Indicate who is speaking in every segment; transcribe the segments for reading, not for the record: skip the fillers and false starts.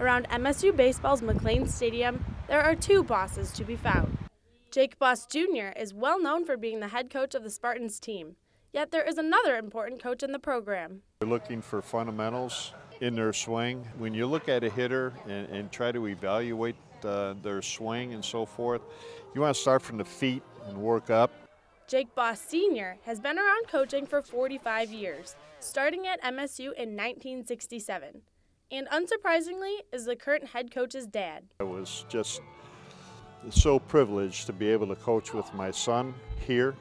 Speaker 1: Around MSU Baseball's McLean Stadium, there are two bosses to be found. Jake Boss Jr. is well known for being the head coach of the Spartans team, yet there is another important coach in the program.
Speaker 2: We're looking for fundamentals in their swing. When you look at a hitter and try to evaluate their swing and so forth, you want to start from the feet and work up.
Speaker 1: Jake Boss Sr. has been around coaching for 45 years, starting at MSU in 1967. And unsurprisingly, is the current head coach's dad.
Speaker 2: I was just so privileged to be able to coach with my son here.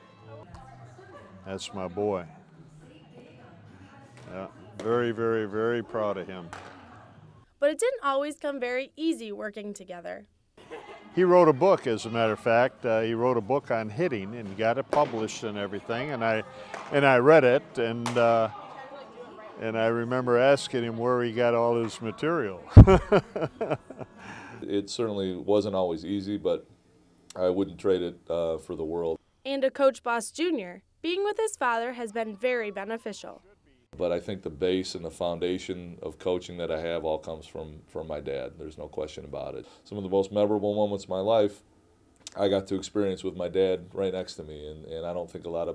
Speaker 2: That's my boy. Yeah, very, very, very proud of him.
Speaker 1: But it didn't always come very easy working together.
Speaker 2: He wrote a book, as a matter of fact. He wrote a book on hitting and got it published and everything. And I read it, and I remember asking him where he got all his material.
Speaker 3: It certainly wasn't always easy, but I wouldn't trade it for the world.
Speaker 1: And to Coach Boss Jr., being with his father has been very beneficial.
Speaker 3: But I think the base and the foundation of coaching that I have all comes from my dad. There's no question about it. Some of the most memorable moments of my life I got to experience with my dad right next to me, and I don't think a lot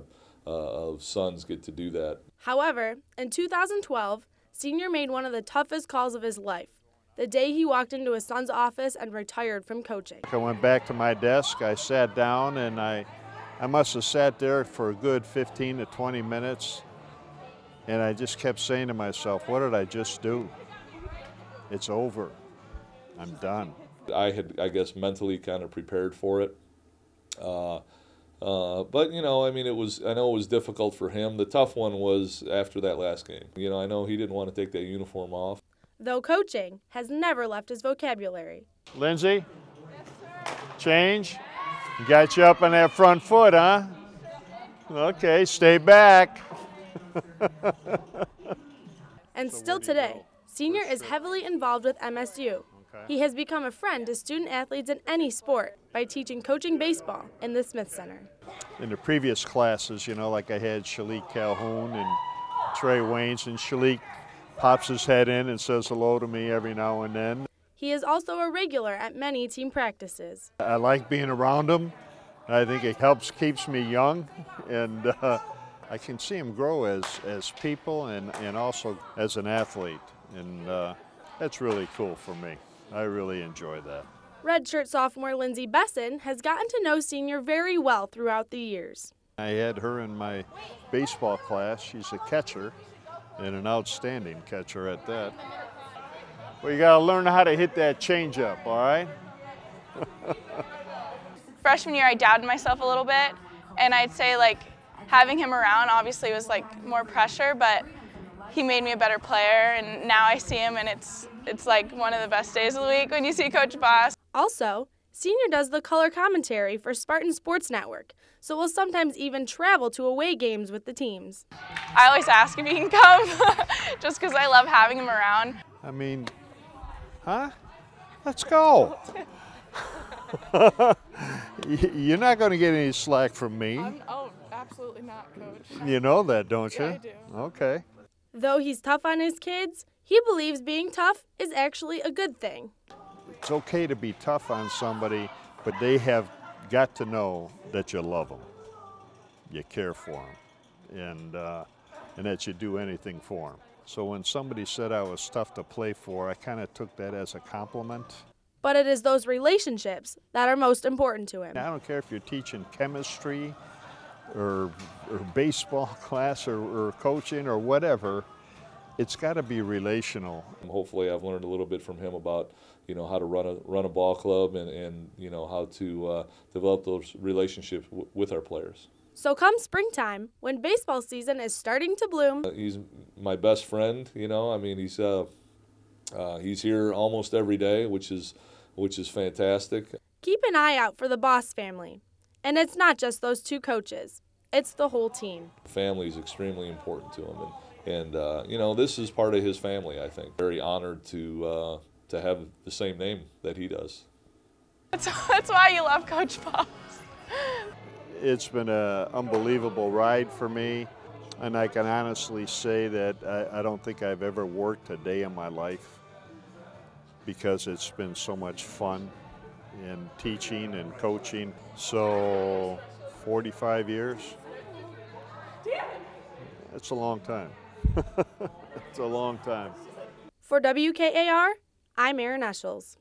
Speaker 3: of sons get to do that.
Speaker 1: However, in 2012, Sr. made one of the toughest calls of his life, the day he walked into his son's office and retired from coaching.
Speaker 2: I went back to my desk, I sat down, and I must have sat there for a good 15 to 20 minutes, and I just kept saying to myself, what did I just do? It's over. I'm done.
Speaker 3: I had, I guess, mentally kind of prepared for it. But, you know, I mean, I know it was difficult for him. The tough one was after that last game. You know, I know he didn't want to take that uniform off.
Speaker 1: Though coaching has never left his vocabulary.
Speaker 2: Lindsay, change. Got you up on that front foot, huh? Okay, stay back.
Speaker 1: And still today, Sr. is heavily involved with MSU. He has become a friend to student athletes in any sport by teaching coaching baseball in the Smith Center.
Speaker 2: In the previous classes, you know, like I had Shalik Calhoun and Trey Waynes, and Shalik pops his head in and says hello to me every now and then.
Speaker 1: He is also a regular at many team practices.
Speaker 2: I like being around him. I think it keeps me young, and I can see him grow as people and also as an athlete, and that's really cool for me. I really enjoy that.
Speaker 1: Redshirt sophomore Lindsay Besson has gotten to know Sr. very well throughout the years.
Speaker 2: I had her in my baseball class. She's a catcher, and an outstanding catcher at that. Well, you got to learn how to hit that changeup, all right?
Speaker 4: Freshman year, I doubted myself a little bit, and I'd say, like, having him around obviously was, like, more pressure, but he made me a better player, and now I see him, and it's like one of the best days of the week when you see Coach Boss.
Speaker 1: Also, Sr. does the color commentary for Spartan Sports Network, so will sometimes even travel to away games with the teams.
Speaker 4: I always ask if he can come, just because I love having him around.
Speaker 2: I mean, huh? Let's go. You're not going to get any slack from me.
Speaker 4: Oh, absolutely not, Coach.
Speaker 2: You know that, don't you?
Speaker 4: Yeah, I do.
Speaker 2: Okay.
Speaker 1: Though he's tough on his kids, he believes being tough is actually a good thing.
Speaker 2: It's okay to be tough on somebody, but they have got to know that you love them, you care for them, and that you do anything for them. So when somebody said I was tough to play for, I kind of took that as a compliment.
Speaker 1: But it is those relationships that are most important to him.
Speaker 2: I don't care if you're teaching chemistry or baseball class or coaching or whatever, it's got to be relational.
Speaker 3: Hopefully I've learned a little bit from him about, you know, how to run a ball club and you know, how to develop those relationships with our players.
Speaker 1: So come springtime, when baseball season is starting to bloom.
Speaker 3: He's my best friend, you know. I mean, he's here almost every day, which is fantastic.
Speaker 1: Keep an eye out for the Boss family. And it's not just those two coaches, it's the whole team.
Speaker 3: Family is extremely important to him, and you know, this is part of his family, I think. Very honored to have the same name that he does.
Speaker 4: That's why you love Coach Boss.
Speaker 2: It's been an unbelievable ride for me, and I can honestly say that I don't think I've ever worked a day in my life. because it's been so much fun in teaching and coaching. So 45 years, it's a long time. It's a long time.
Speaker 1: For WKAR, I'm Erin Eschels.